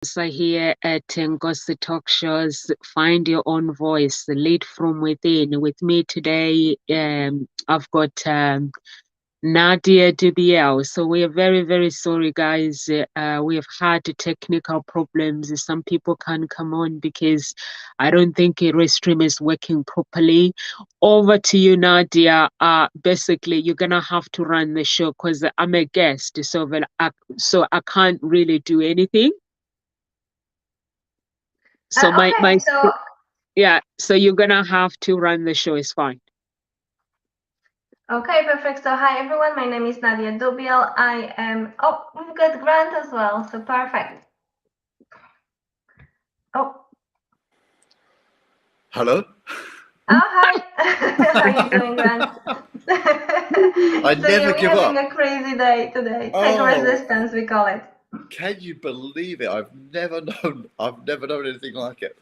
here at Ngozi Talk Shows. Find your own voice, lead from within. With me today, I've got Nadia Dubiel. So we are very, very sorry, guys. We have had technical problems. Some people can't come on because I don't think a Restream is working properly. Over to you, Nadia. Basically, you're gonna have to run the show because I'm a guest, so I can't really do anything. So so you're gonna have to run the show. It's fine. Okay, perfect. So hi everyone, my name is Nadia Dubiel. I am, we've got Grant as well, so perfect. Oh. Hello. Oh, hi. How are you doing, Grant? I never give up. We're having a crazy day today. Tech resistance, we call it. Can you believe it? I've never known anything like it.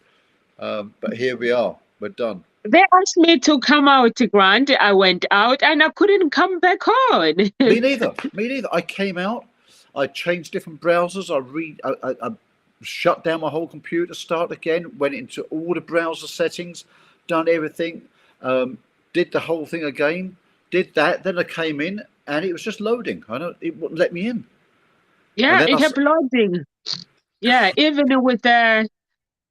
But here we are. We're done. They asked me to come out, Grant. I went out and I couldn't come back on. Me neither. I came out. I changed different browsers. I shut down my whole computer, start again, went into all the browser settings, done everything, did the whole thing again, did that. Then I came in and it was just loading. It wouldn't let me in. Yeah, it kept loading. Yeah, even with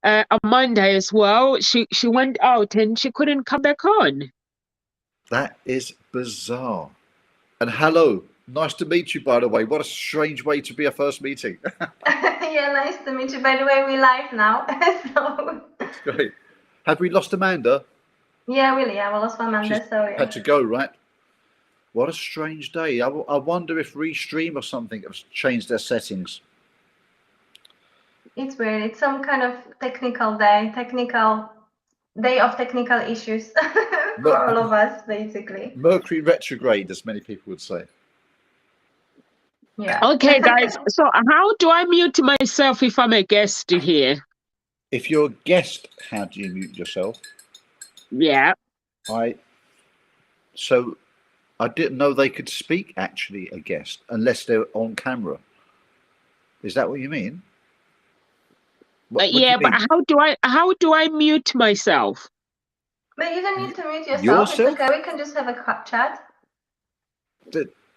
Amanda as well. She went out and she couldn't come back on. That is bizarre. And hello, nice to meet you, by the way. What a strange way to be a first meeting. Yeah, nice to meet you. By the way, we're live now. So. That's great. Have we lost Amanda? Yeah, really. Yeah, we lost Amanda. So yeah. Had to go, right? What a strange day. I wonder if Restream or something has changed their settings. It's weird. It's some kind of technical day of technical issues for all of us, basically. Mercury retrograde, as many people would say. Yeah. Okay, guys. So how do I mute myself if I'm a guest here? If you're a guest, how do you mute yourself? Yeah. So I didn't know they could speak, actually, a guest, unless they're on camera. Is that what you mean? Yeah, but how do I mute myself? But you don't need to mute yourself. It's okay. We can just have a chat.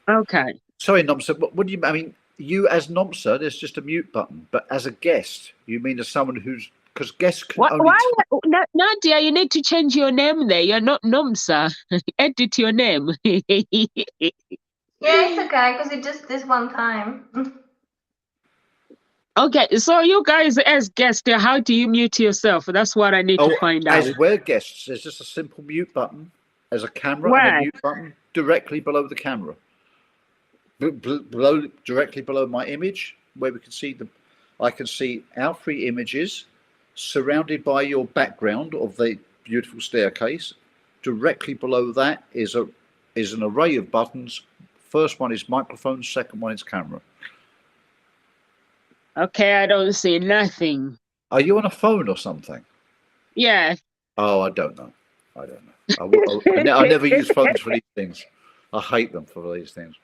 Okay. Sorry, Nomsa, but what do you mean? You as Nomsa, there's just a mute button, but as a guest, you mean as someone who's, because guests can only... Nadia, you need to change your name there. You're not Nomsa. Edit your name. Yeah, it's okay, because it just this one time. Okay, so you guys as guests, how do you mute yourself? That's what I need to find out. As we're guests, there's just a simple mute button as a camera and a mute button directly below the camera. Directly below my image, where we can see I can see our 3 images surrounded by your background of the beautiful staircase. Directly below that is an array of buttons. First one is microphone, second one is camera. Okay, I don't see nothing. Are you on a phone or something? Yeah. Oh, I don't know. I never use phones for these things. I hate them for these things.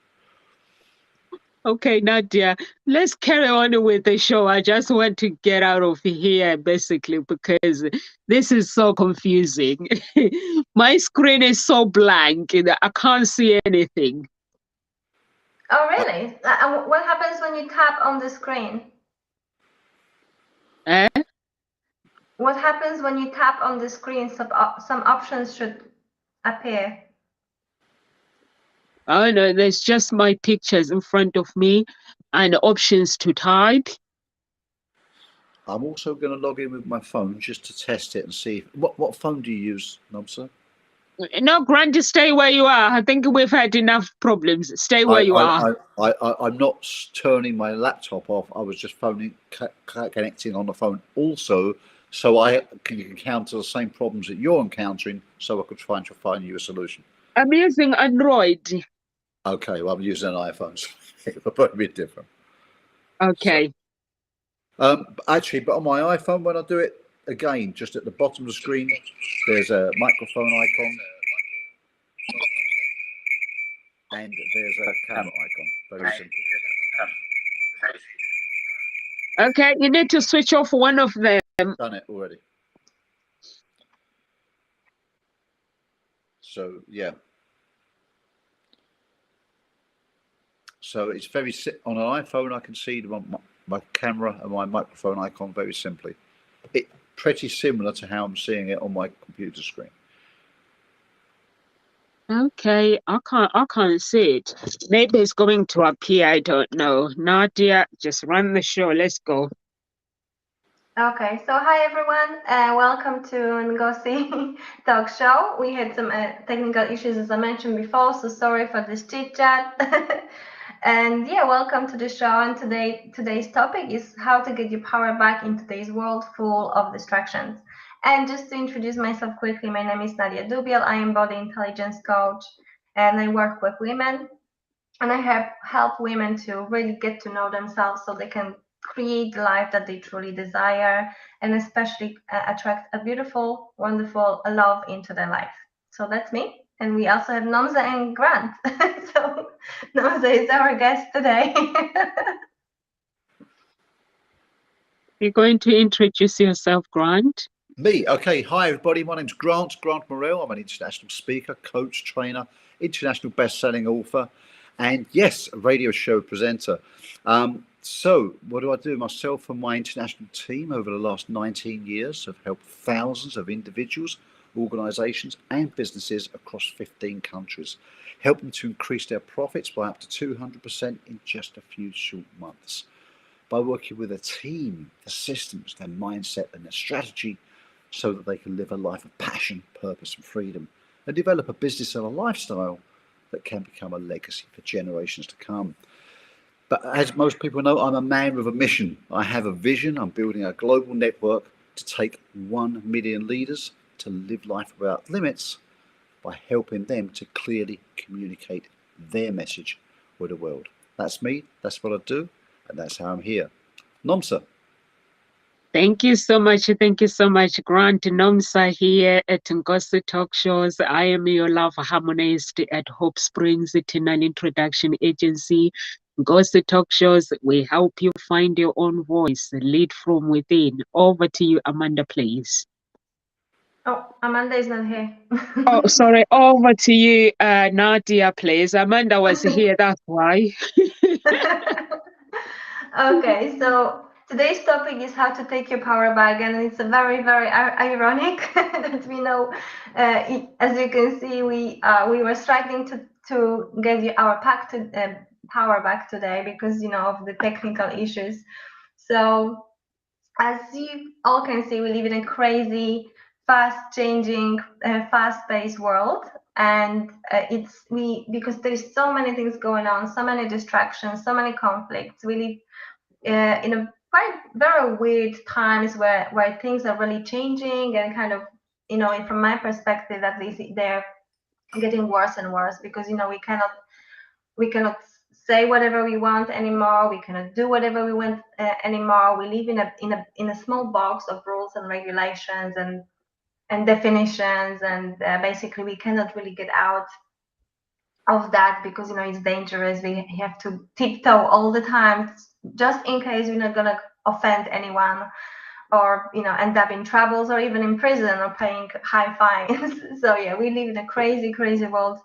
Okay, Nadia, let's carry on with the show. I just want to get out of here, basically, because this is so confusing. My screen is so blank. I can't see anything. Oh, really? What happens when you tap on the screen? What happens when you tap on the screen? Some options should appear. Oh no, there's just my pictures in front of me and options to type. I'm also going to log in with my phone just to test it and see. What phone do you use, Nomsa? No, Grant, just stay where you are. I think we've had enough problems. Stay where you are. I'm not turning my laptop off. I was just connecting on the phone also, so I can encounter the same problems that you're encountering, so I could try and find you a solution. I'm using Android. Okay, well, I'm using an iPhone, so it'll probably be different. Okay. So, actually, but on my iPhone, when I do it again, just at the bottom of the screen, there's a microphone icon. And there's a camera icon. Very simple. Okay, you need to switch off one of them. Done it already. So yeah. So it's very on an iPhone. I can see my camera and my microphone icon very simply. It's pretty similar to how I'm seeing it on my computer screen. Okay, I can't see it. Maybe it's going to appear. I don't know. Nadia, just run the show. Let's go. Okay, so hi everyone, welcome to Ngozi Talk Show. We had some technical issues as I mentioned before, so sorry for this chit chat. And yeah, welcome to the show. And today's topic is how to get your power back in today's world full of distractions. And just to introduce myself quickly, my name is Nadia Dubiel. I am body intelligence coach, and I work with women. And I help women to really get to know themselves so they can create the life that they truly desire, and especially attract a beautiful, wonderful love into their life. So that's me. And we also have Nomza and Grant. So Nomza is our guest today. You're going to introduce yourself, Grant? Me, okay. Hi everybody, my name's Grant Morrell. I'm an international speaker, coach, trainer, international best-selling author, and yes, a radio show presenter. So what do? Myself and my international team over the last 19 years have helped thousands of individuals, organizations and businesses across 15 countries, help them to increase their profits by up to 200% in just a few short months. By working with a team, the systems, their mindset and their strategy, so that they can live a life of passion, purpose and freedom, and develop a business and a lifestyle that can become a legacy for generations to come. But as most people know, I'm a man with a mission. I have a vision. I'm building a global network to take 1 million leaders to live life without limits by helping them to clearly communicate their message with the world. That's me, that's what I do, and that's how I'm here. Nomsa. Thank you so much. Thank you so much, Grant. Nomsa here at Ngozi Talk Shows. I am your love harmonist at Hope Springs Eternal Introduction Agency. Ngozi Talk Shows, we help you find your own voice, lead from within. Over to you, Amanda, please. Oh, Amanda is not here. Oh, sorry. Over to you, Nadia, please. Amanda was here, that's why. Okay, so today's topic is how to take your power back, and it's a very, very ironic that we know. As you can see, we were struggling to get our power back today because of the technical issues. So as you all can see, we live in a crazy, fast-changing, fast-paced world, and because there's so many things going on, so many distractions, so many conflicts. We live in a quite very weird times where things are really changing and kind of from my perspective at least they're getting worse and worse because we cannot say whatever we want anymore, we cannot do whatever we want anymore. We live in a small box of rules and regulations and definitions, and basically we cannot really get out of that because it's dangerous. We have to tiptoe all the time just in case we're not gonna offend anyone or end up in troubles or even in prison or paying high fines. So yeah, we live in a crazy world,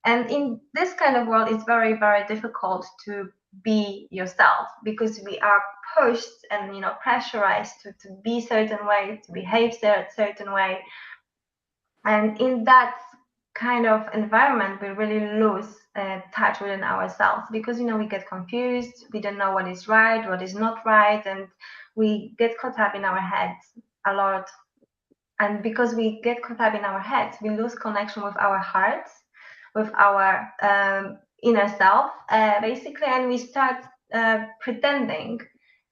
and in this kind of world it's very, very difficult to be yourself because we are pushed and pressurized to be certain way, to behave certain way, and in that kind of environment we really lose touch within ourselves because we get confused, we don't know what is right, what is not right, and we get caught up in our heads a lot. And because we get caught up in our heads, we lose connection with our hearts, with our inner self, basically, and we start pretending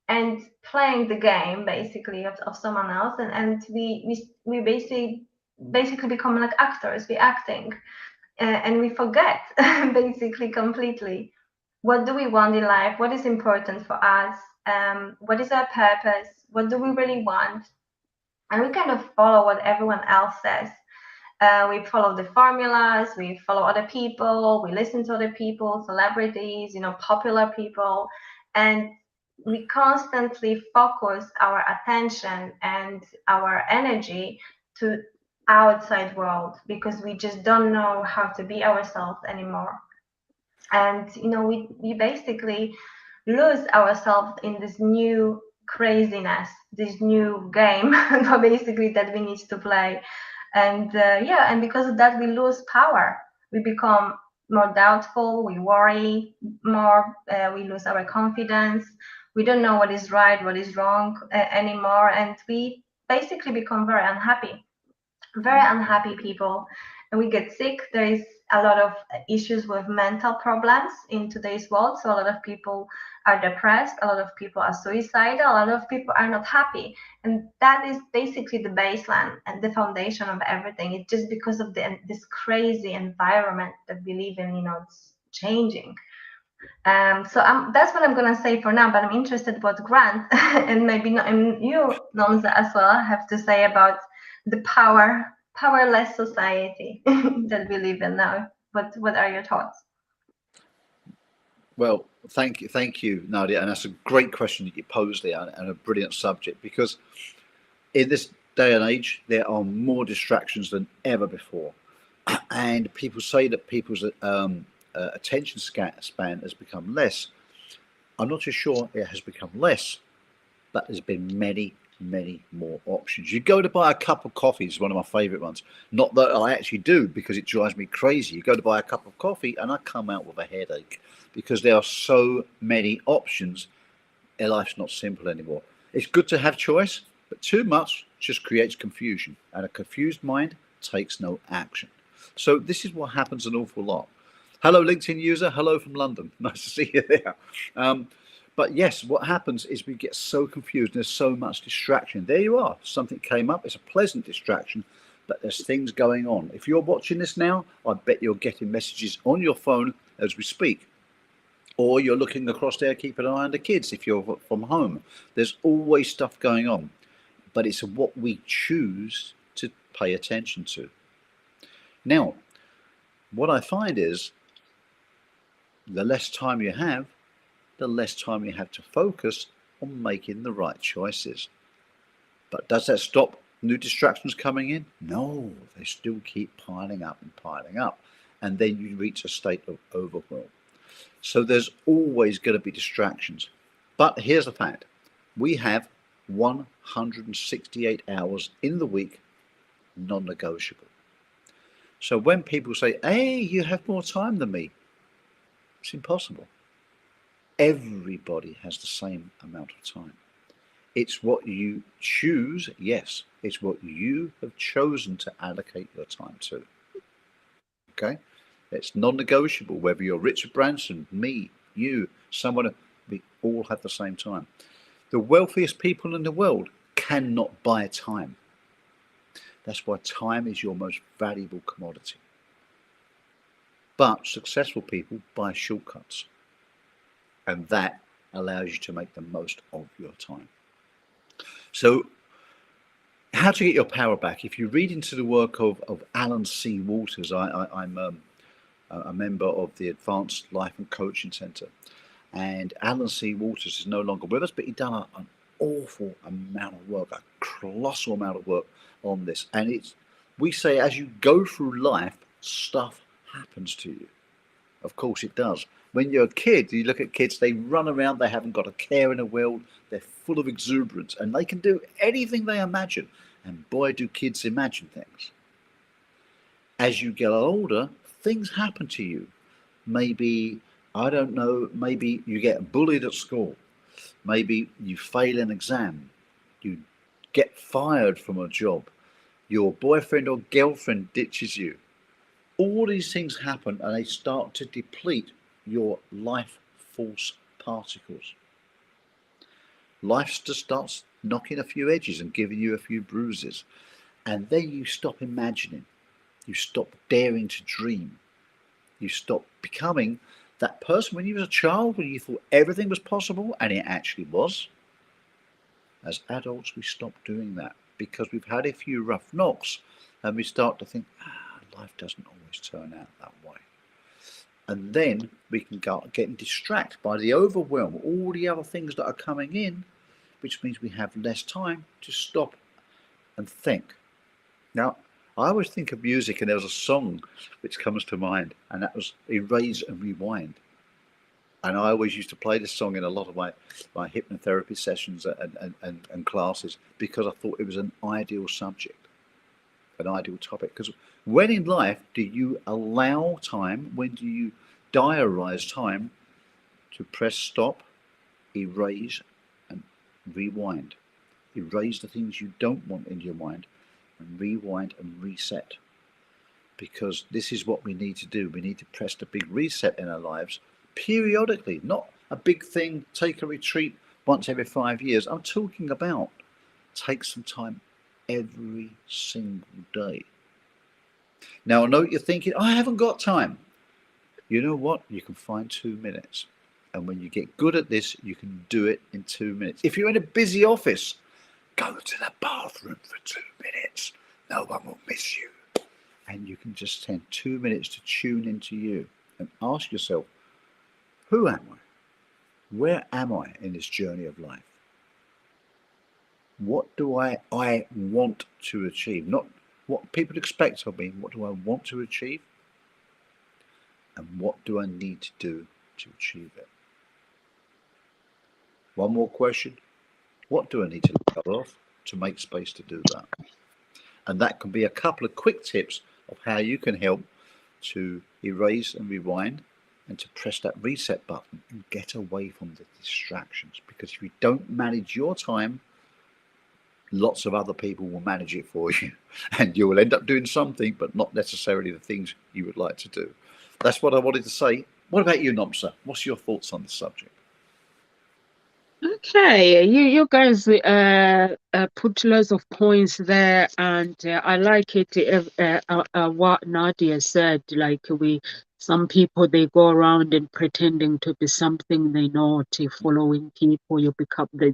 and playing the game basically of someone else, and we basically become like actors. We're acting, and we forget basically completely what do we want in life, what is important for us, what is our purpose, what do we really want, and we kind of follow what everyone else says. We follow the formulas, we follow other people, we listen to other people, celebrities, popular people, and we constantly focus our attention and our energy to outside world because we just don't know how to be ourselves anymore. And we basically lose ourselves in this new craziness, this new game basically that we need to play. And and because of that we lose power, we become more doubtful, we worry more, we lose our confidence, we don't know what is right, what is wrong anymore, and we basically become very unhappy people, and we get sick. There is a lot of issues with mental problems in today's world. So a lot of people are depressed, a lot of people are suicidal, a lot of people are not happy. And that is basically the baseline and the foundation of everything. It's just because of this crazy environment that we live in, it's changing. That's what I'm gonna say for now. But I'm interested what Grant and maybe and you, Nonza, as well, have to say about the powerless society that we live in now. What are your thoughts? Well, thank you, Nadia, and that's a great question that you posed there, and a brilliant subject, because in this day and age there are more distractions than ever before, and people say that people's attention span has become less. I'm not too sure it has become less, but there's been many more options. You go to buy a cup of coffee, is one of my favorite ones. Not that I actually do, because it drives me crazy. You go to buy a cup of coffee and I come out with a headache because there are so many options. Life's not simple anymore. It's good to have choice, but too much just creates confusion, and a confused mind takes no action. So this is what happens an awful lot. Hello, LinkedIn user. Hello from London. Nice to see you there. But yes, what happens is we get so confused. There's so much distraction. There you are. Something came up. It's a pleasant distraction, but there's things going on. If you're watching this now, I bet you're getting messages on your phone as we speak. Or you're looking across there, keep an eye on the kids if you're from home. There's always stuff going on, but it's what we choose to pay attention to. Now, what I find is the less time you have, the less time you have to focus on making the right choices. But does that stop new distractions coming in? No, they still keep piling up and piling up. And then you reach a state of overwhelm. So there's always going to be distractions. But here's the fact. We have 168 hours in the week, non-negotiable. So when people say, hey, you have more time than me, it's impossible. Everybody has the same amount of time. It's what you choose. Yes, it's what you have chosen to allocate your time to. Okay? It's non-negotiable, whether you're Richard Branson, me, you, someone, we all have the same time. The wealthiest people in the world cannot buy time. That's why time is your most valuable commodity. But successful people buy shortcuts, and that allows you to make the most of your time. So how to get your power back? If you read into the work of Alan C. Walters, I'm a member of the Advanced Life and Coaching Center, and Alan C. Walters is no longer with us, but he's done an awful amount of work, a colossal amount of work on this. And we say as you go through life, stuff happens to you. Of course it does. When you're a kid, you look at kids, they run around, they haven't got a care in the world, they're full of exuberance, and they can do anything they imagine. And boy, do kids imagine things. As you get older, things happen to you. Maybe, I don't know, maybe you get bullied at school. Maybe you fail an exam. You get fired from a job. Your boyfriend or girlfriend ditches you. All these things happen, and they start to deplete your life force particles. Life just starts knocking a few edges and giving you a few bruises. And then you stop imagining. You stop daring to dream. You stop becoming that person when you were a child, when you thought everything was possible, and it actually was. As adults, we stop doing that because we've had a few rough knocks, and we start to think, life doesn't always turn out that way. And then we can go getting distracted by the overwhelm, all the other things that are coming in, which means we have less time to stop and think. Now, I always think of music, and there was a song which comes to mind, and that was Erase and Rewind. And I always used to play this song in a lot of my hypnotherapy sessions and classes, because I thought it was an ideal subject, an ideal topic. Because when in life do you allow time, when do you diarize time to press stop, erase and rewind? Erase the things you don't want in your mind and rewind and reset. Because this is what we need to do. We need to press the big reset in our lives periodically, not a big thing, take a retreat once every 5 years. I'm talking about take some time every single day. Now, I know what you're thinking, I haven't got time. You know what? You can find 2 minutes. And when you get good at this, you can do it in 2 minutes. If you're in a busy office, go to the bathroom for 2 minutes. No one will miss you. And you can just spend 2 minutes to tune into you and ask yourself, who am I? Where am I in this journey of life? What do I want to achieve? Not what people expect of me. What do I want to achieve? And what do I need to do to achieve it? One more question. What do I need to let go of to make space to do that? And that can be a couple of quick tips of how you can help to erase and rewind and to press that reset button and get away from the distractions. Because if you don't manage your time, lots of other people will manage it for you, and you will end up doing something, but not necessarily the things you would like to do. That's what I wanted to say. What about you, Nomsa? What's your thoughts on the subject? Okay, you guys put lots of points there, and I like it. What Nadia said, like some people, they go around and pretending to be something they're not, following people.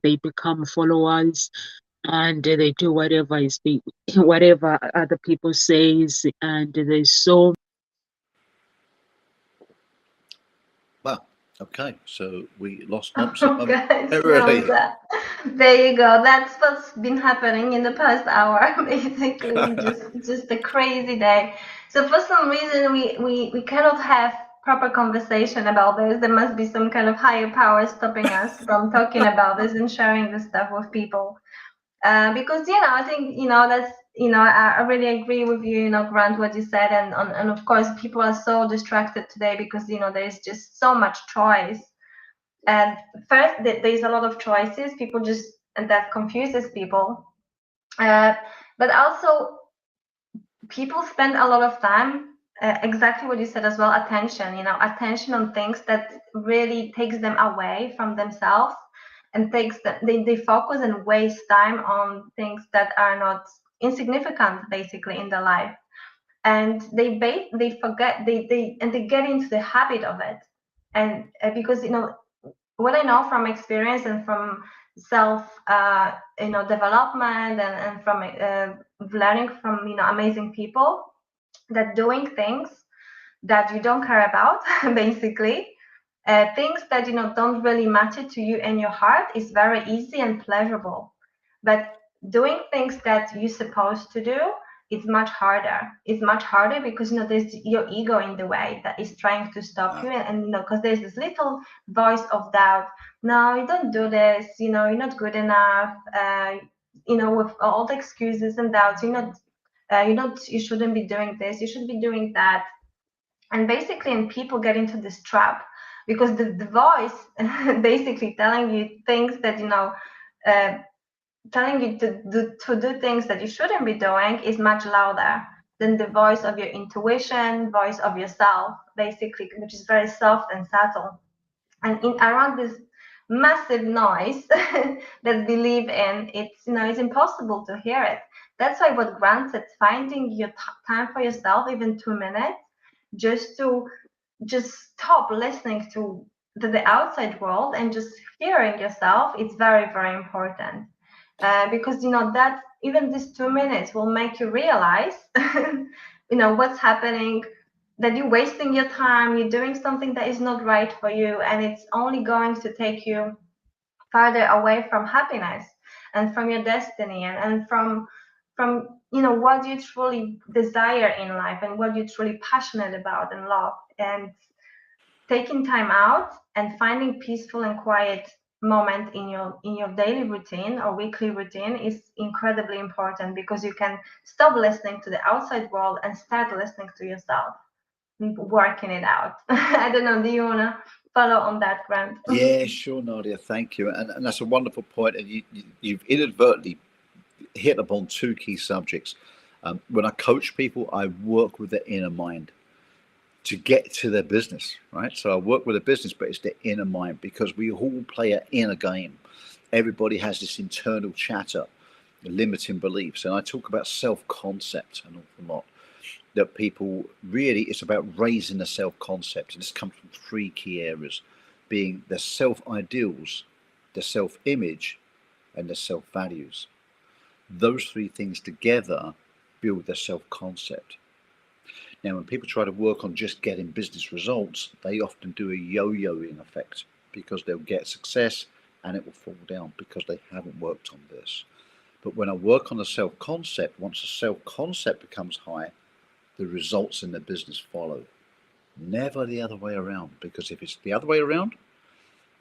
They become followers, and they do whatever whatever other people says, and there's so. Well, okay, so we lost Nomsa. Oh, guys, Really? there you go. That's what's been happening in the past hour. Basically, just a crazy day. So for some reason, we cannot have proper conversation about this. There must be some kind of higher power stopping us from talking about this and sharing this stuff with people. Because I think that's I really agree with you, Grant, what you said, and of course people are so distracted today because there's just so much choice. And first, there's a lot of choices. People and that confuses people. But also, people spend a lot of time, exactly what you said as well, attention on things that really takes them away from themselves, and they focus and waste time on things that are not insignificant, basically, in their life. And they forget, they get into the habit of it. And because what I know from experience and from self development, and from learning from amazing people, that doing things that you don't care about basically, things that don't really matter to you and your heart, is very easy and pleasurable. But doing things that you're supposed to do, it's much harder. It's much harder because there's your ego in the way that is trying to stop you, and because there's this little voice of doubt. No, you don't do this. You're not good enough. With all the excuses and doubts, you shouldn't be doing this. You should be doing that. And basically, and people get into this trap because the voice basically telling you things that telling you to do things that you shouldn't be doing is much louder than the voice of your intuition, voice of yourself, basically, which is very soft and subtle. And around this massive noise that we live in, it's impossible to hear it. That's why what Grant said, finding your time for yourself, even 2 minutes, just stop listening to the outside world and just hearing yourself, it's very, very important. Because that even these 2 minutes will make you realize what's happening that you're wasting your time, you're doing something that is not right for you, and it's only going to take you farther away from happiness and from your destiny, and from what you truly desire in life and what you're truly passionate about and love. And taking time out and finding peaceful and quiet moment in your daily routine or weekly routine is incredibly important, because you can stop listening to the outside world and start listening to yourself, working it out. I don't know, do you want to follow on that, Grant? Yeah, sure, Nadia. Thank you, and that's a wonderful point. And you've inadvertently hit upon two key subjects. When I coach people, I work with their inner mind to get to their business, right? So I work with a business, but it's the inner mind, because we all play an inner game. Everybody has this internal chatter, limiting beliefs, and I talk about self-concept an awful lot. That people really, it's about raising the self-concept, and this comes from three key areas, being the self-ideals, the self-image, and the self-values. Those three things together build the self-concept. Now, when people try to work on just getting business results, they often do a yo-yoing effect, because they'll get success and it will fall down because they haven't worked on this. But when I work on the self-concept, once the self-concept becomes high, the results in the business follow. Never the other way around, because if it's the other way around,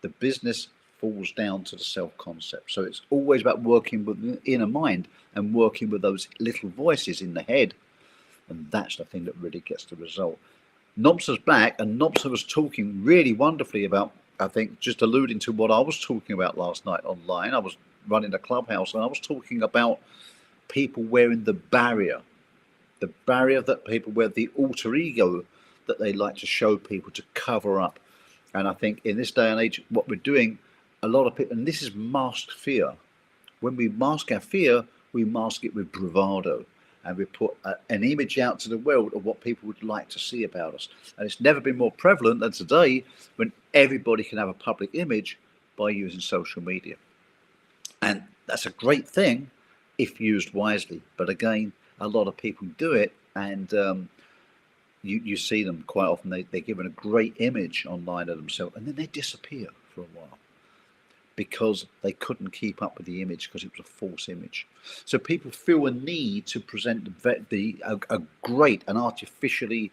the business falls down to the self-concept. So it's always about working with the inner mind and working with those little voices in the head. And that's the thing that really gets the result. Nomsa's back, and Nomsa was talking really wonderfully about, I think, just alluding to what I was talking about last night online. I was running a clubhouse, and I was talking about people wearing the barrier that people wear, the alter ego that they like to show people to cover up. And I think in this day and age, what we're doing, a lot of people, and this is masked fear. When we mask our fear, we mask it with bravado. And we put an image out to the world of what people would like to see about us. And it's never been more prevalent than today, when everybody can have a public image by using social media. And that's a great thing if used wisely. But again, a lot of people do it, and you see them quite often. They're given a great image online of themselves, and then they disappear for a while, because they couldn't keep up with the image, because it was a false image. So people feel a need to present a great and artificially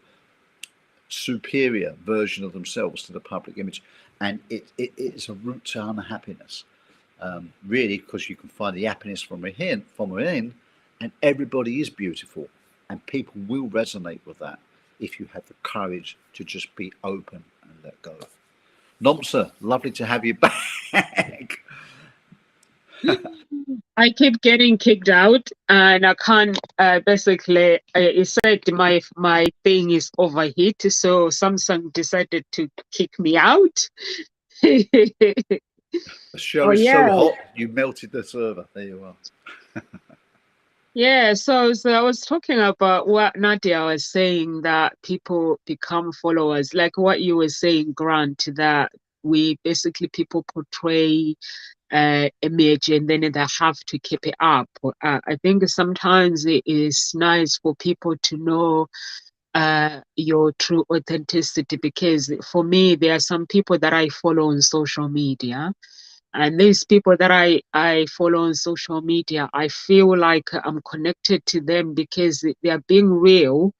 superior version of themselves to the public image, and it's a route to unhappiness, really, because you can find the happiness from within, and everybody is beautiful, and people will resonate with that if you have the courage to just be open and let go. Nomsa, lovely to have you back. I keep getting kicked out, and I can't. Basically, it said my thing is overheat, so Samsung decided to kick me out. The show is yeah. so hot, you melted the server. There you are. Yeah, so I was talking about what Nadia was saying, that people become followers, like what you were saying, Grant, that we basically people portray image and then they have to keep it up. I think sometimes it is nice for people to know your true authenticity, because for me, there are some people that I follow on social media. And these people that I follow on social media, I feel like I'm connected to them because they are being real.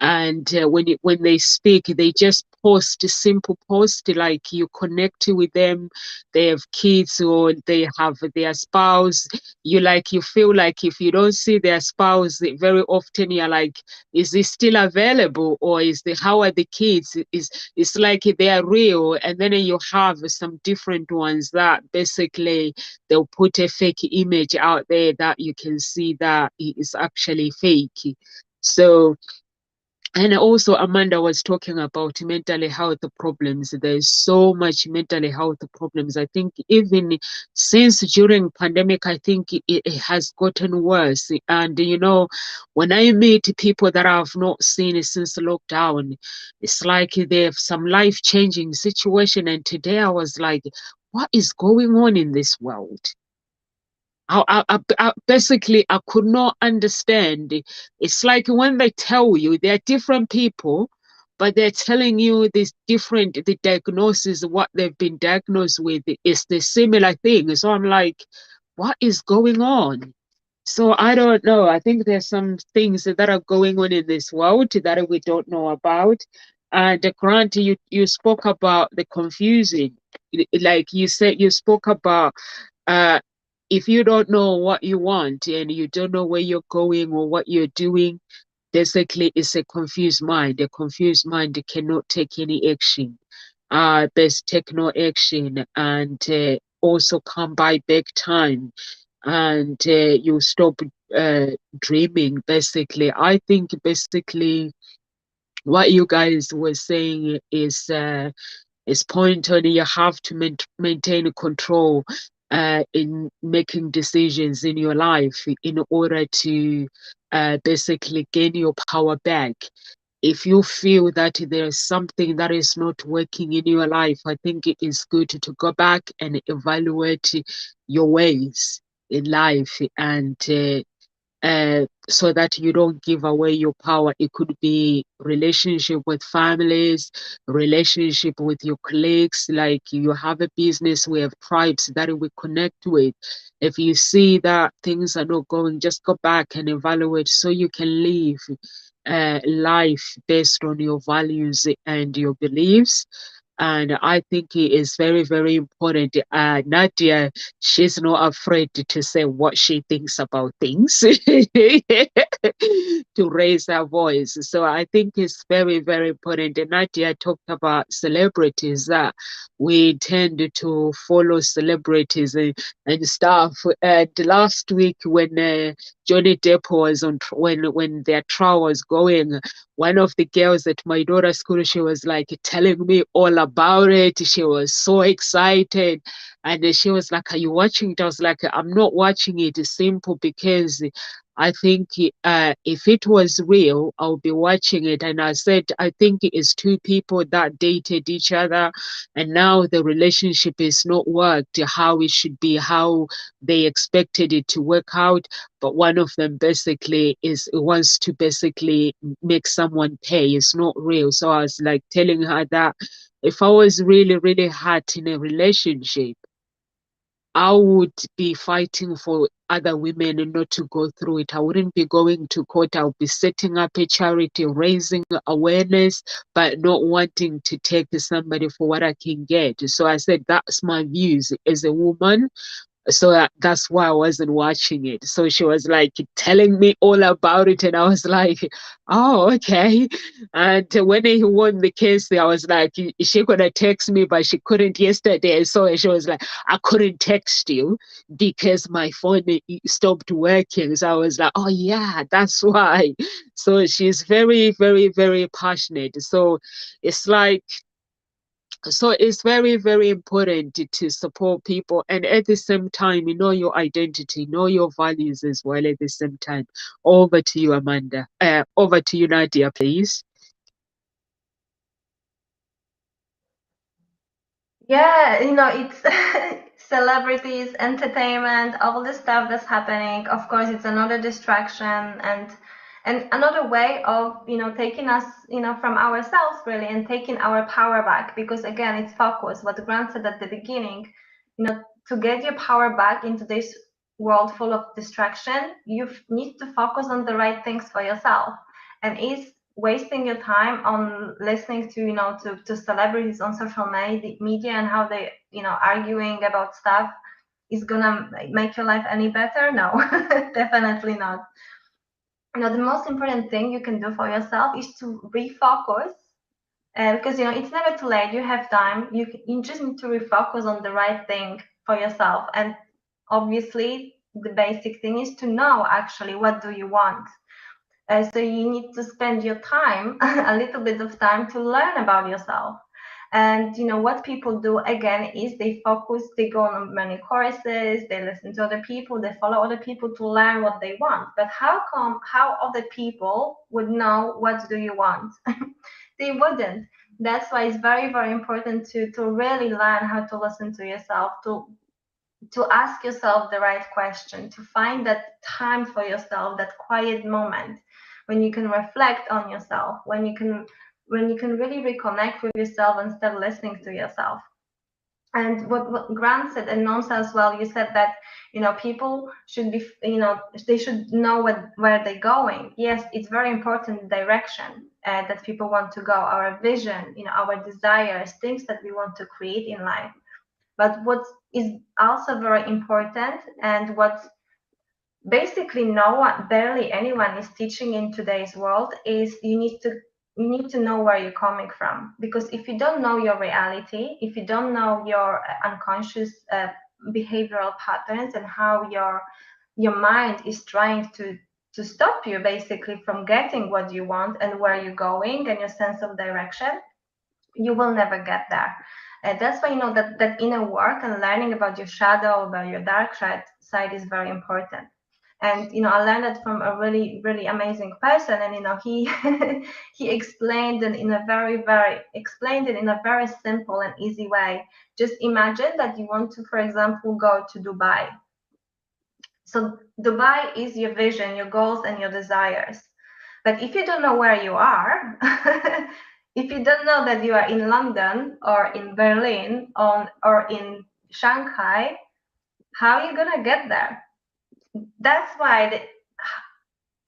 And when they speak, they just post a simple post, like you connect with them. They have kids or they have their spouse. You feel like if you don't see their spouse very often, you're like, is he still available, or how are the kids? It's like they are real. And then you have some different ones that basically they'll put a fake image out there that you can see that it is actually fake. So, and also Amanda was talking about mental health problems. There's so much mental health problems. I think even since during pandemic, I think it has gotten worse. And when I meet people that I've not seen since lockdown, it's like they have some life-changing situation. And today I was like, what is going on in this world? Basically, I could not understand. It's like when they tell you there are different people but they're telling you this different, the diagnosis, what they've been diagnosed with is the similar thing. So I'm like, what is going on? So I don't know. I think there's some things that are going on in this world that we don't know about. And Grant, you spoke about the confusing. Like you said, you spoke about uh, if you don't know what you want and you don't know where you're going or what you're doing, basically it's a confused mind. A confused mind cannot take any action. Best take no action and also come by back time and you stop uh, dreaming. Basically, I think basically what you guys were saying is point on you have to maintain control in making decisions in your life in order to basically gain your power back. If you feel that there's something that is not working in your life, I think it is good to go back and evaluate your ways in life and so that you don't give away your power. It could be relationship with families, relationship with your colleagues, like you have a business, we have tribes that we connect with. If you see that things are not going, just go back and evaluate so you can live life based on your values and your beliefs. And I think it is very, very important. Nadia, she's not afraid to say what she thinks about things, to raise her voice. So I think it's very, very important. And Nadia talked about celebrities that we tend to follow celebrities and stuff. And last week when Johnny Depp was on, when their trial was going, one of the girls at my daughter's school, she was like telling me all about it. She was so excited. And then she was like, are you watching it? I was like, I'm not watching it. It's simple because I think if it was real, I'll be watching it. And I said, I think it is two people that dated each other. And now the relationship is not worked how it should be, how they expected it to work out. But one of them basically wants to basically make someone pay. It's not real. So I was like telling her that if I was really, really hurt in a relationship, I would be fighting for other women and not to go through it. I wouldn't be going to court. I'll be setting up a charity, raising awareness, but not wanting to take somebody for what I can get. So I said that's my views as a woman. So that's why I wasn't watching it. So she was like telling me all about it, and I was like, "Oh, okay." And when he won the case, I was like, "She gonna text me, but she couldn't yesterday." So she was like, "I couldn't text you because my phone stopped working." So I was like, "Oh yeah, that's why." So she's very, very, very passionate. So it's like, so it's very, very important to support people and at the same time, you know your identity, know your values as well at the same time. Over to you, Amanda. Over to you, Nadia, please. Yeah, it's celebrities, entertainment, all the stuff that's happening. Of course, it's another distraction and another way of, taking us, from ourselves really and taking our power back. Because again, it's focus. What Grant said at the beginning, to get your power back into this world full of distraction, you need to focus on the right things for yourself. And is wasting your time on listening to to celebrities on social media and how they arguing about stuff is gonna make your life any better? No. Definitely not. The most important thing you can do for yourself is to refocus, because it's never too late. You have time. You just need to refocus on the right thing for yourself. And obviously the basic thing is to know actually what do you want. So you need to spend your time, a little bit of time, to learn about yourself. And what people do again is they focus, they go on many courses, they listen to other people, they follow other people to learn what they want. But how other people would know what do you want? They wouldn't. That's why it's very, very important to really learn how to listen to yourself, to ask yourself the right question, to find that time for yourself, that quiet moment when you can reflect on yourself, when you can when you can really reconnect with yourself and start listening to yourself. And what Grant said, and Nomsa as well, you said that, people should be, they should know where they're going. Yes, it's very important direction that people want to go, our vision, our desires, things that we want to create in life. But what is also very important, and what basically barely anyone is teaching in today's world, is you need to know where you're coming from. Because if you don't know your reality, if you don't know your unconscious behavioral patterns and how your mind is trying to stop you basically from getting what you want and where you're going and your sense of direction, you will never get there. That's why that inner work and learning about your shadow, about your dark side is very important. And I learned that from a really, really amazing person. And he he explained it in a very simple and easy way. Just imagine that you want to, for example, go to Dubai. So Dubai is your vision, your goals, and your desires. But if you don't know where you are, if you don't know that you are in London or in Berlin or in Shanghai, how are you gonna get there? That's why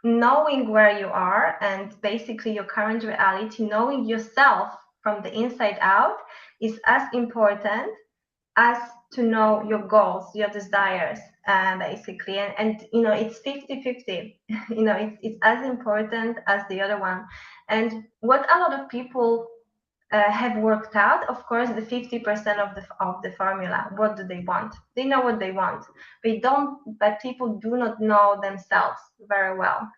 knowing where you are and basically your current reality, knowing yourself from the inside out, is as important as to know your goals, your desires, basically. And it's 50-50. It's as important as the other one. And what a lot of people have worked out, of course, the 50% of the formula. What do they want? They know what they want. But people do not know themselves very well.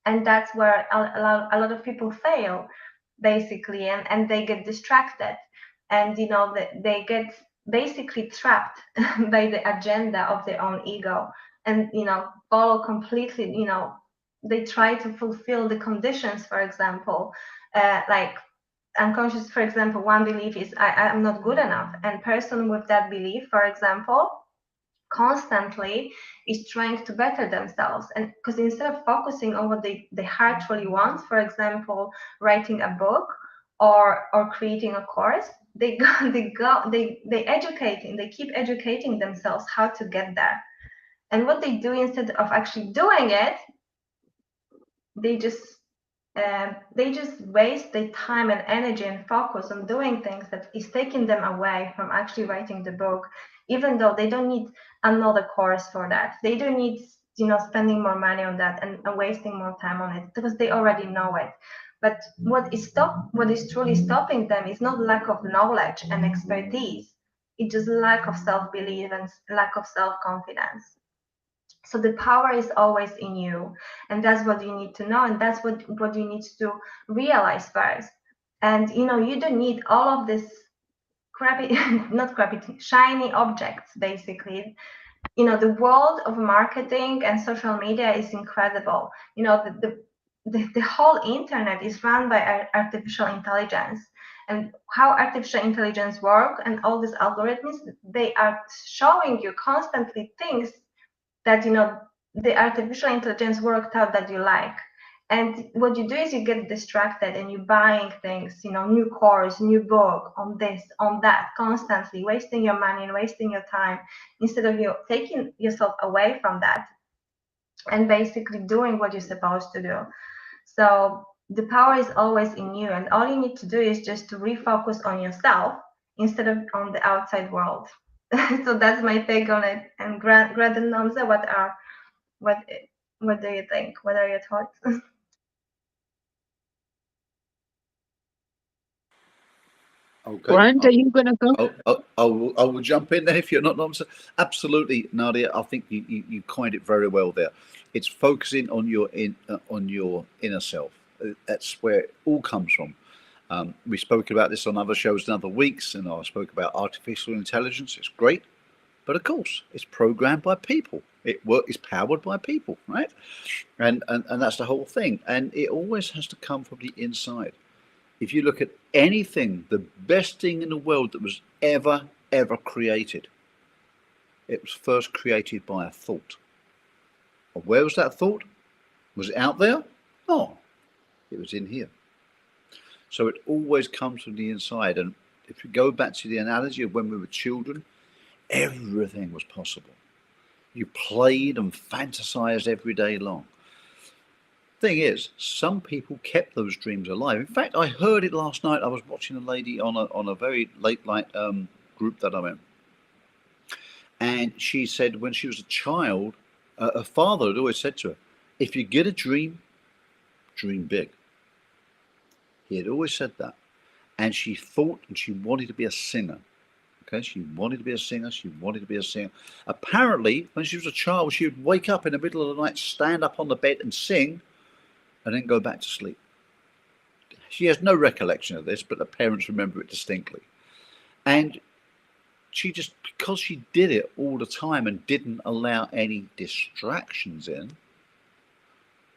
And that's where a lot of people fail, basically, and they get distracted, and they get basically trapped by the agenda of their own ego, and follow completely. They try to fulfill the conditions, for example, like unconscious. For example, one belief is I'm not good enough, and person with that belief, for example, constantly is trying to better themselves. And because instead of focusing on what they heart really want, for example, writing a book or creating a course, they keep educating themselves how to get there. And what they do, instead of actually doing it, they just waste their time and energy and focus on doing things that is taking them away from actually writing the book, even though they don't need another course for that. They don't need spending more money on that and wasting more time on it, because they already know it. But what is truly stopping them is not lack of knowledge and expertise. It's just lack of self-belief and lack of self-confidence. So the power is always in you, and that's what you need to know, and that's what you need to realize first. And you don't need all of this shiny objects, basically. The world of marketing and social media is incredible. The whole internet is run by artificial intelligence. And how artificial intelligence work and all these algorithms, they are showing you constantly things that the artificial intelligence worked out that you like. And what you do is you get distracted and you're buying things, new course, new book, on this, on that, constantly wasting your money and wasting your time, instead of you taking yourself away from that and basically doing what you're supposed to do. So the power is always in you, and all you need to do is just to refocus on yourself instead of on the outside world. So that's my take on it. And Grant and Nomsa, what do you think? What are your thoughts? Okay. Grant, are you going to go? I will jump in there if you're not Nomsa. Absolutely, Nadia. I think you coined it very well there. It's focusing on your inner self. That's where it all comes from. We spoke about this on other shows in other weeks, and I spoke about artificial intelligence. It's great, but of course, it's programmed by people. It's powered by people, right? And that's the whole thing. And it always has to come from the inside. If you look at anything, the best thing in the world that was ever created, it was first created by a thought. And where was that thought? Was it out there? No, it was in here. So it always comes from the inside. And if you go back to the analogy of when we were children, everything was possible. You played and fantasized every day long. Thing is, some people kept those dreams alive. In fact, I heard it last night. I was watching a lady on a very late night group that I'm in, and she said when she was a child, her father had always said to her, "If you get a dream, dream big." He had always said that, and she thought and she wanted to be a singer. Okay, she wanted to be a singer. She wanted to be a singer. Apparently, when she was a child, she would wake up in the middle of the night, stand up on the bed and sing, and then go back to sleep. She has no recollection of this, but the parents remember it distinctly. And she just, because she did it all the time and didn't allow any distractions in,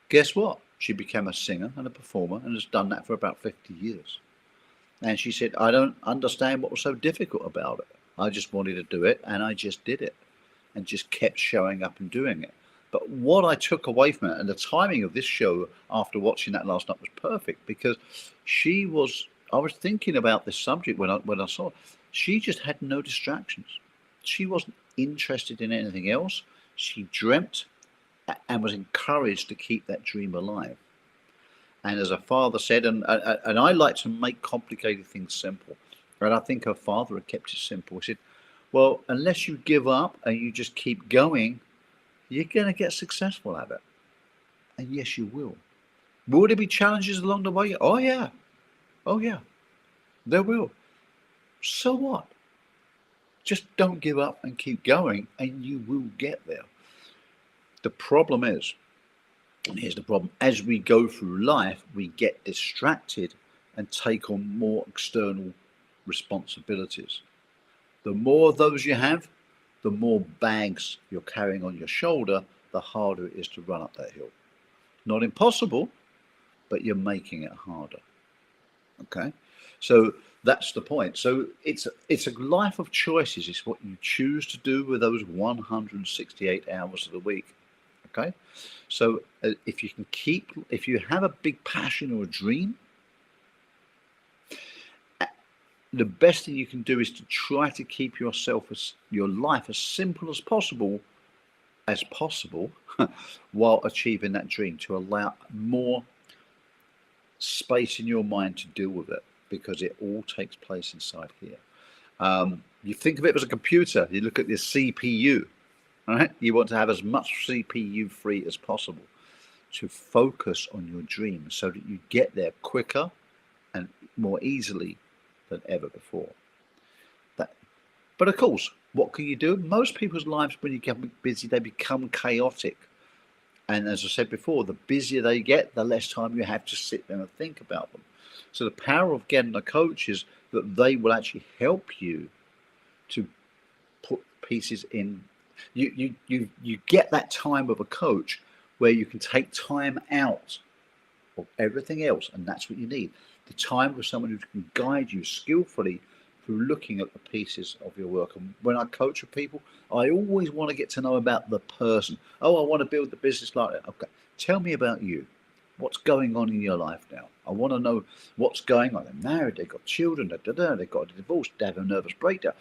guess what? She became a singer and a performer and has done that for about 50 years. And she said, I don't understand what was so difficult about it. I just wanted to do it, and I just did it and just kept showing up and doing it. But what I took away from it, and the timing of this show after watching that last night was perfect, because I was thinking about this subject when I saw it. She just had no distractions. She wasn't interested in anything else. She dreamt and was encouraged to keep that dream alive. And as her father said, and I like to make complicated things simple, and I think her father had kept it simple. He said, well, unless you give up and you just keep going, you're going to get successful at it. And yes, you will. Will there be challenges along the way? Oh, yeah. Oh, yeah. There will. So what? Just don't give up and keep going, and you will get there. The problem is, and here's the problem, as we go through life, we get distracted and take on more external responsibilities. The more of those you have, the more bags you're carrying on your shoulder, the harder it is to run up that hill. Not impossible, but you're making it harder. Okay? So that's the point. So it's a life of choices. It's what you choose to do with those 168 hours of the week. Okay? So if you have a big passion or a dream, the best thing you can do is to try to keep your life as simple as possible, while achieving that dream, to allow more space in your mind to deal with it, because it all takes place inside here. You think of it as a computer. You look at the CPU. Right? You want to have as much CPU free as possible to focus on your dream, so that you get there quicker and more easily than ever before. But of course, what can you do? Most people's lives, when you get busy, they become chaotic. And as I said before, the busier they get, the less time you have to sit there and think about them. So the power of getting a coach is that they will actually help you to put pieces in. You get that time with a coach where you can take time out of everything else, and that's what you need. The time with someone who can guide you skillfully through looking at the pieces of your work. And when I coach with people, I always want to get to know about the person. Oh, I want to build the business like that. Okay, tell me about you. What's going on in your life now? I want to know what's going on. They're married, they've got children, they've got a divorce, they have a nervous breakdown.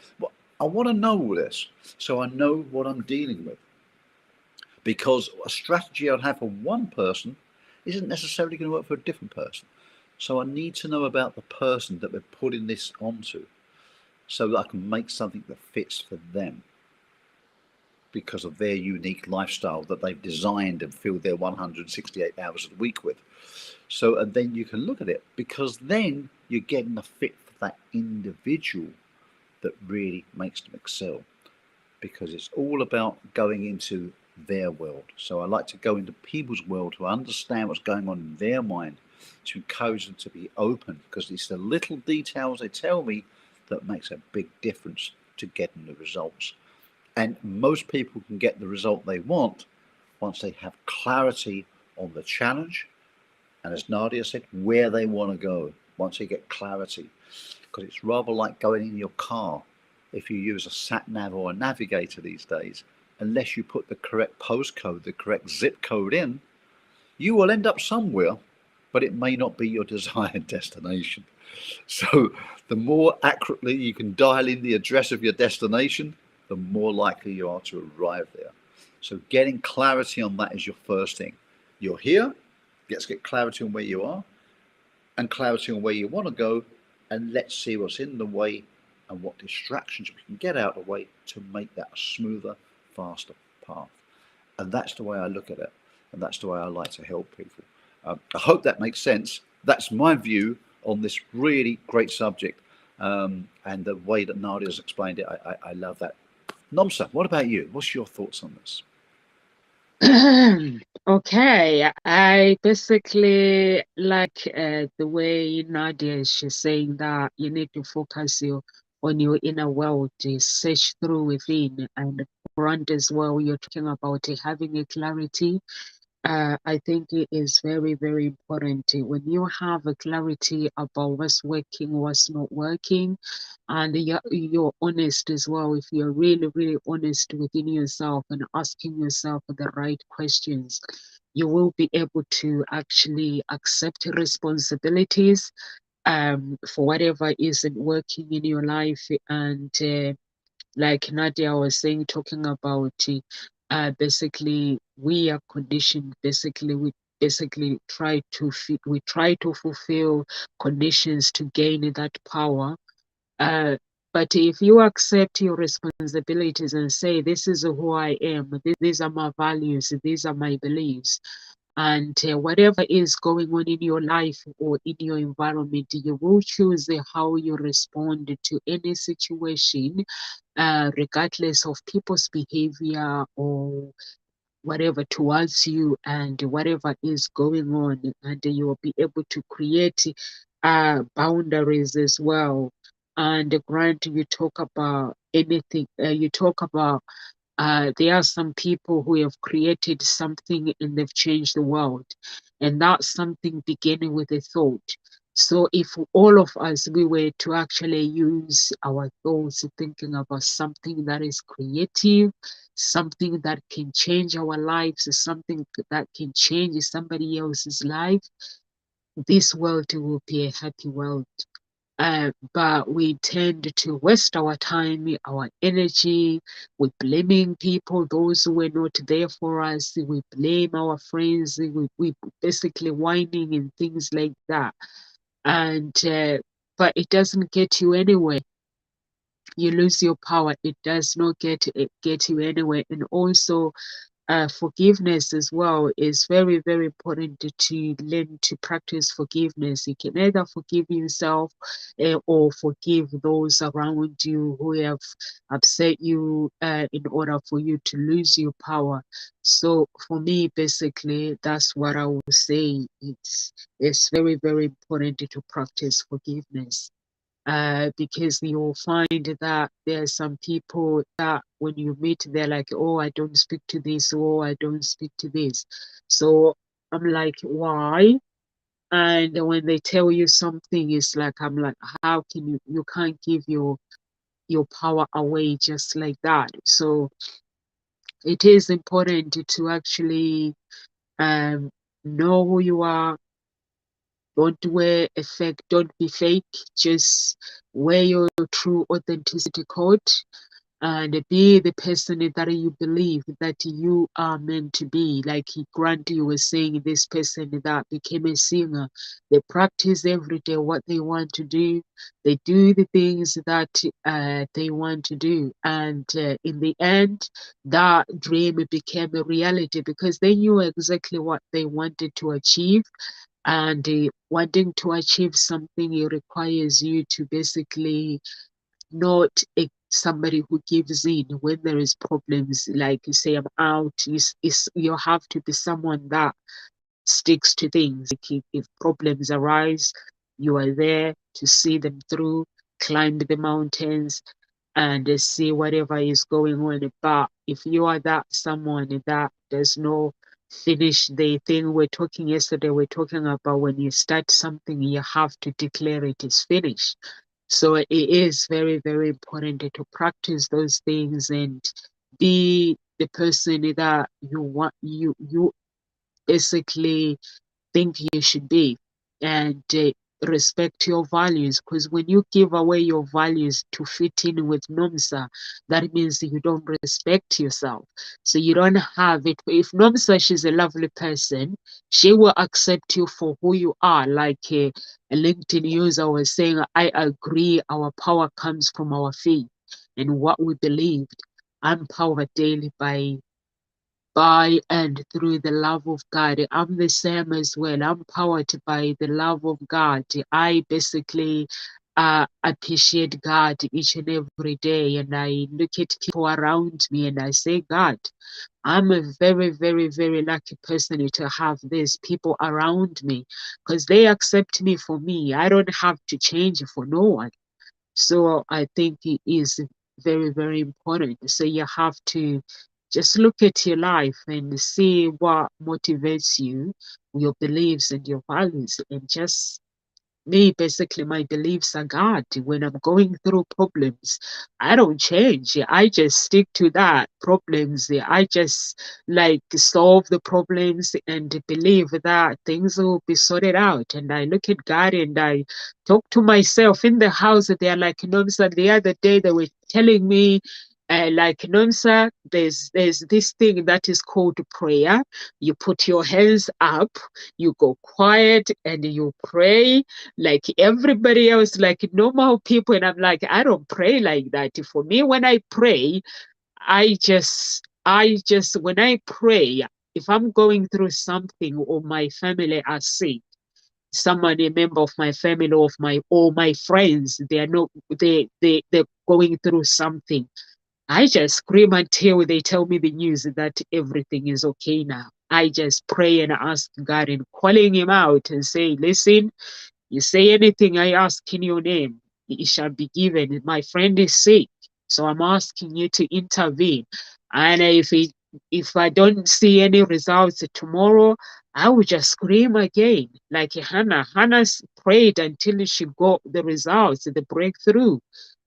I want to know all this, so I know what I'm dealing with. Because a strategy I'd have for one person isn't necessarily going to work for a different person. So I need to know about the person that we're putting this onto, so that I can make something that fits for them, because of their unique lifestyle that they've designed and filled their 168 hours a week with. So, and then you can look at it, because then you're getting a fit for that individual that really makes them excel, because it's all about going into their world. So I like to go into people's world to understand what's going on in their mind, to encourage them to be open, because it's the little details they tell me that makes a big difference to getting the results. And most people can get the result they want once they have clarity on the challenge, and as Nadia said, where they want to go. Once they get clarity, because it's rather like going in your car. If you use a sat nav or a navigator these days, unless you put the correct postcode, the correct zip code in, you will end up somewhere, but it may not be your desired destination. So the more accurately you can dial in the address of your destination, the more likely you are to arrive there. So getting clarity on that is your first thing. You're here, let's get clarity on where you are and clarity on where you want to go, and let's see what's in the way and what distractions we can get out of the way to make that a smoother, faster path. And that's the way I look at it, and that's the way I like to help people. I hope that makes sense. That's my view on this really great subject, and the way that Nadia has explained it, I love that. Nomsa, what about you? What's your thoughts on this? Okay, I basically like the way Nadia is just saying that you need to focus on your inner world, search through within, and Grant as well. You're talking about having a clarity. I think it is very, very important when you have a clarity about what's working, what's not working, and you're honest as well. If you're really, really honest within yourself and asking yourself the right questions, you will be able to actually accept responsibilities for whatever isn't working in your life. And like Nadia was saying, talking about basically we are conditioned. Basically, we try to fulfill conditions to gain that power. But if you accept your responsibilities and say, this is who I am, these are my values, these are my beliefs, and whatever is going on in your life or in your environment, you will choose how you respond to any situation, regardless of people's behavior or whatever towards you and whatever is going on, and you will be able to create boundaries as well. And Grant, you talk about anything, you talk about there are some people who have created something and they've changed the world. And that's something beginning with a thought. So if all of us, we were to actually use our thoughts thinking about something that is creative, something that can change our lives, something that can change somebody else's life, this world will be a happy world. But we tend to waste our time, our energy. We're blaming people, those who were not there for us. We blame our friends. We basically whining and things like that. And but it doesn't get you anywhere. You lose your power. It does not get you anywhere. And also, forgiveness as well is very, very important to learn to practice forgiveness. You can either forgive yourself or forgive those around you who have upset you in order for you to lose your power. So for me, basically, that's what I would say. It's very, very important to practice forgiveness. Because you'll find that there are some people that when you meet, they're like, oh, I don't speak to this, or I don't speak to this. So I'm like, why? And when they tell you something, it's like, I'm like, how can you can't give your power away just like that. So it is important to actually know who you are. Don't wear a fake, don't be fake, just wear your true authenticity code and be the person that you believe that you are meant to be. Like Grant, you were saying, this person that became a singer, they practice every day what they want to do, they do the things that they want to do, and in the end, that dream became a reality because they knew exactly what they wanted to achieve. And wanting to achieve something, it requires you to basically not somebody who gives in when there is problems. Like you say, I'm out. You have to be someone that sticks to things. Like if problems arise, you are there to see them through, climb the mountains, and see whatever is going on. But if you are that someone that does not finish the thing we're talking yesterday, we're talking about when you start something, you have to declare it is finished. So it is very, very important to practice those things and be the person that you want. You basically think you should be, and respect your values, because when you give away your values to fit in with Nomsa, that means you don't respect yourself. So you don't have it. If Nomsa, she's a lovely person, she will accept you for who you are. Like a LinkedIn user was saying, I agree, our power comes from our faith and what we believed. I'm powered daily by and through the love of God. I'm the same as well. I'm powered by the love of God. I basically appreciate God each and every day, and I look at people around me and I say, God, I'm a very, very, very lucky person to have these people around me because they accept me for me. I don't have to change for no one. So I think it is very, very important. So you have to just look at your life and see what motivates you, your beliefs and your values, and just me, basically, my beliefs are God. When I'm going through problems, I don't change. I just stick to that problems. I just like solve the problems and believe that things will be sorted out. And I look at God and I talk to myself in the house. They're like, Nomsa, the other day they were telling me, like, Nomsa, there's this thing that is called prayer. You put your hands up, you go quiet, and you pray like everybody else, like normal people. And I'm like, I don't pray like that. For me, when I pray, when I pray, if I'm going through something or my family are sick, someone, a member of my family or my friends, they are not, they're going through something, I just scream until they tell me the news that everything is okay now. I just pray and ask God and calling him out and say, listen, you say anything I ask in your name, it shall be given. My friend is sick, so I'm asking you to intervene. And if I don't see any results tomorrow, I will just scream again, like Hannah. Hannah prayed until she got the results, the breakthrough.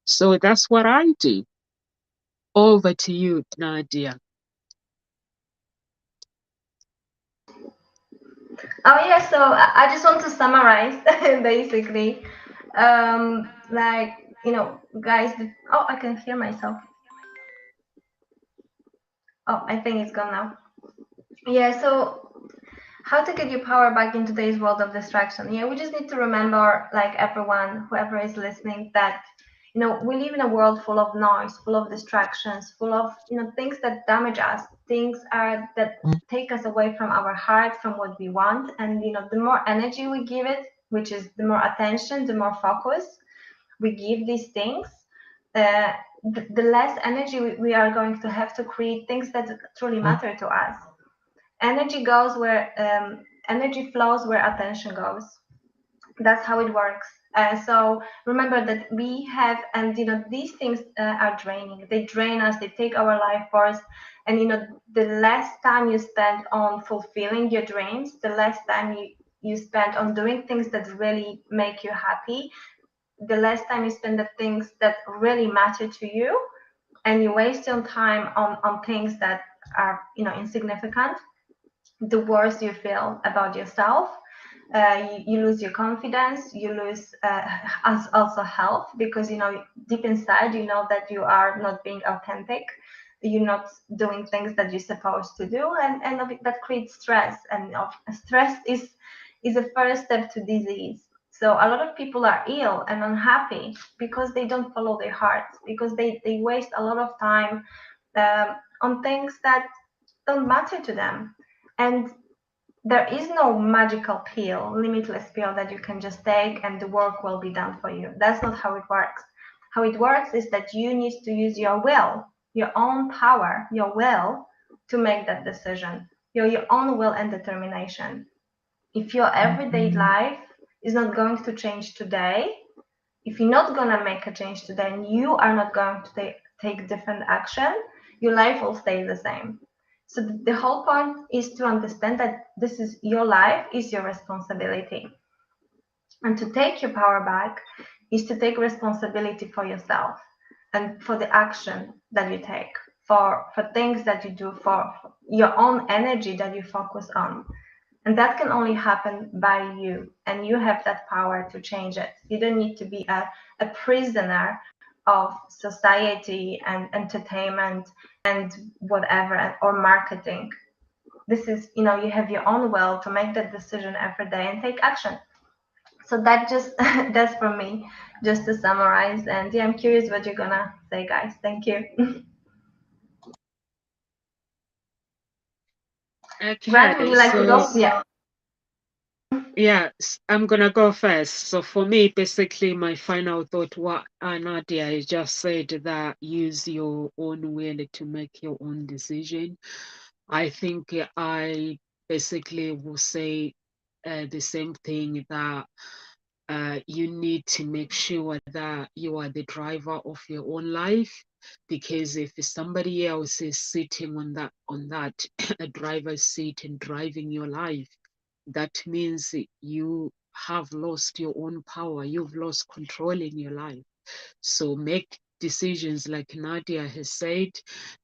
So that's what I do. Over to you, Nadia. Oh yeah, so I just want to summarize basically. Like, guys, oh, I can hear myself. Oh, I think it's gone now. Yeah, so how to get your power back in today's world of distraction. Yeah, we just need to remember, like everyone, whoever is listening, that we live in a world full of noise, full of distractions, full of things that damage us, things that take us away from our heart, from what we want. And the more energy we give it, which is the more attention, the more focus we give these things, the less energy we are going to have to create things that truly matter to us. Energy goes where energy flows where attention goes. That's how it works. So remember that we have, and these things are draining. They drain us. They take our life force. And the less time you spend on fulfilling your dreams, the less time you spend on doing things that really make you happy, the less time you spend the things that really matter to you, and you waste your time on things that are insignificant, the worse you feel about yourself. You lose your confidence, you lose also health, because deep inside that you are not being authentic, you're not doing things that you're supposed to do, and that creates stress, and stress is the first step to disease. So a lot of people are ill and unhappy because they don't follow their hearts, because they waste a lot of time on things that don't matter to them. And there is no magical pill, limitless pill that you can just take and the work will be done for you. That's not how it works. How it works is that you need to use your will, your own power, your will to make that decision, your own will and determination. If your everyday life is not going to change today, if you're not going to make a change today and you are not going to take different action, your life will stay the same. So the whole point is to understand that this is your life, is your responsibility. And to take your power back is to take responsibility for yourself and for the action that you take, for things that you do, for your own energy that you focus on. And that can only happen by you. And you have that power to change it. You don't need to be a prisoner of society and entertainment and whatever, or marketing. This is, you know, you have your own will to make that decision every day and take action. So that just that's for me, just to summarize. And yeah, I'm curious what you're gonna say, guys. Thank you. Grant, would Okay, you like to go? so Yeah. yeah, I'm gonna go first. So for me, basically, my final thought, what Nadia has just said, that use your own will to make your own decision. I think I basically will say the same thing, that you need to make sure that you are the driver of your own life, because if somebody else is sitting on that a driver's seat and driving your life, that means you have lost your own power, you've lost control in your life. So make decisions like Nadia has said,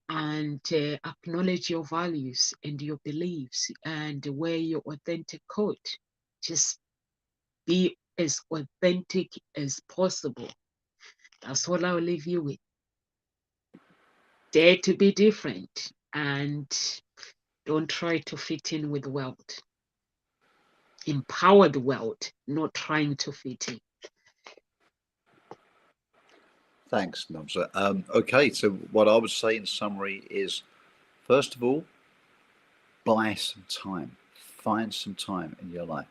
and acknowledge your values and your beliefs and wear your authentic coat. Just be as authentic as possible. That's what I'll leave you with. Dare to be different, and don't try to fit in with the world. Empower the world, not trying to fit in. Thanks, Namza. Okay, so what I would say in summary is, first of all, buy some time. Find some time in your life,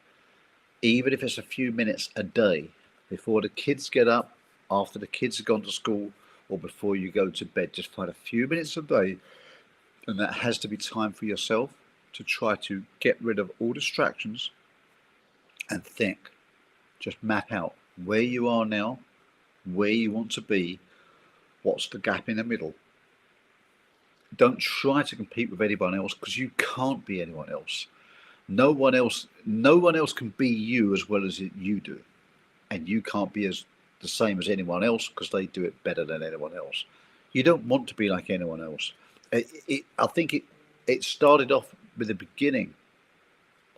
even if it's a few minutes a day, before the kids get up, after the kids have gone to school, or before you go to bed. Just find a few minutes a day, and that has to be time for yourself to try to get rid of all distractions and think. Just map out where you are now, where you want to be, what's the gap in the middle. Don't try to compete with anyone else, because you can't be anyone else. No one else can be you as well as you do, and you can't be as the same as anyone else because they do it better than anyone else. You don't want to be like anyone else. I think it started off with the beginning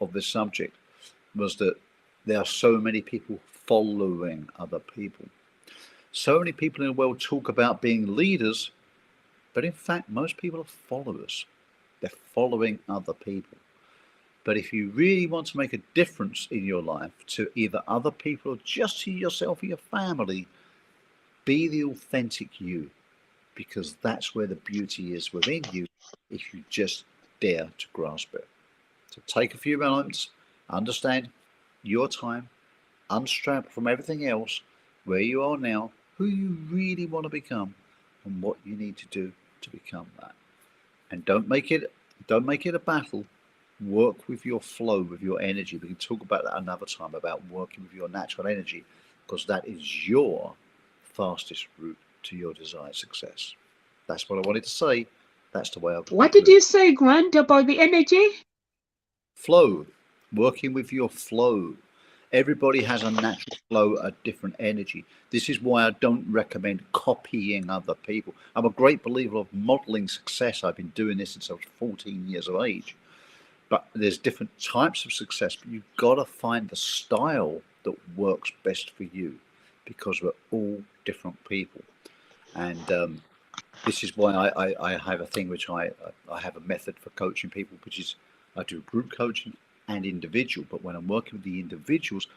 of this subject, was that there are so many people following other people. So many people in the world talk about being leaders, but in fact, most people are followers. They're following other people. But if you really want to make a difference in your life to either other people or just to yourself or your family, be the authentic you, because that's where the beauty is within you if you just dare to grasp it. So take a few moments, understand your time, unstrap from everything else, where you are now, who you really want to become, and what you need to do to become that. And don't make it a battle. Work with your flow, with your energy. We can talk about that another time, about working with your natural energy, because that is your fastest route to your desired success. That's what I wanted to say. That's the way I What did you say, Grant, about the energy? Flow. Working with your flow. Everybody has a natural flow, a different energy. This is why I don't recommend copying other people. I'm a great believer of modeling success. I've been doing this since I was 14 years of age. But there's different types of success, but you've got to find the style that works best for you, because we're all different people. And this is why I have a thing which I have a method for coaching people, which is I do group coaching and individual. But when I'm working with the individuals,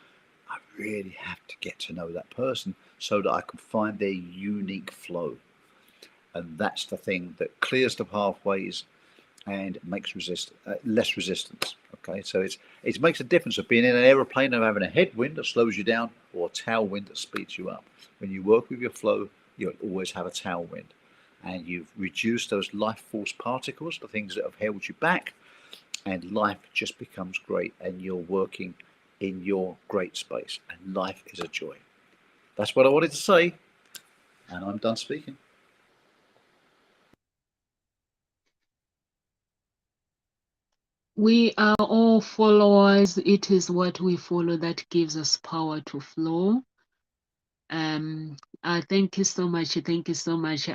I really have to get to know that person so that I can find their unique flow. And that's the thing that clears the pathways and makes less resistance. Okay, so it makes a difference of being in an aeroplane and having a headwind that slows you down, or a tailwind that speeds you up. When you work with your flow, you'll always have a tailwind, and you've reduced those life force particles, the things that have held you back, and life just becomes great, and you're working in your great space, and life is a joy. That's what I wanted to say, and I'm done speaking. We are all followers. It is what we follow that gives us power to flow. Thank you so much. Thank you so much.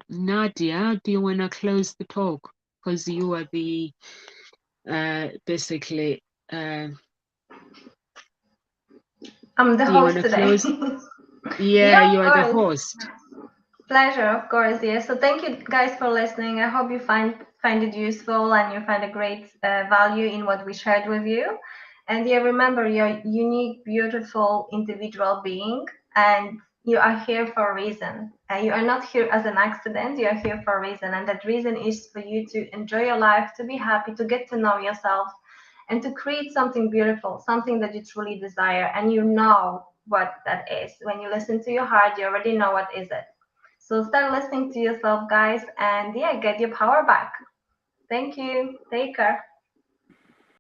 Nadia, do you want to close the talk? Because you are the basically, I'm the do you want host to today. close? Yeah, Yeah, you of are the course. host. Pleasure, of course. Yeah. So thank you guys for listening. I hope you find it useful and you find a great value in what we shared with you. And yeah, remember, you're a unique, beautiful individual being, and you are here for a reason. You are not here as an accident. You are here for a reason, and that reason is for you to enjoy your life, to be happy, to get to know yourself, and to create something beautiful, something that you truly desire. And you know what that is. When you listen to your heart, you already know what is it. So start listening to yourself, guys, and yeah, get your power back. Thank you. Take care.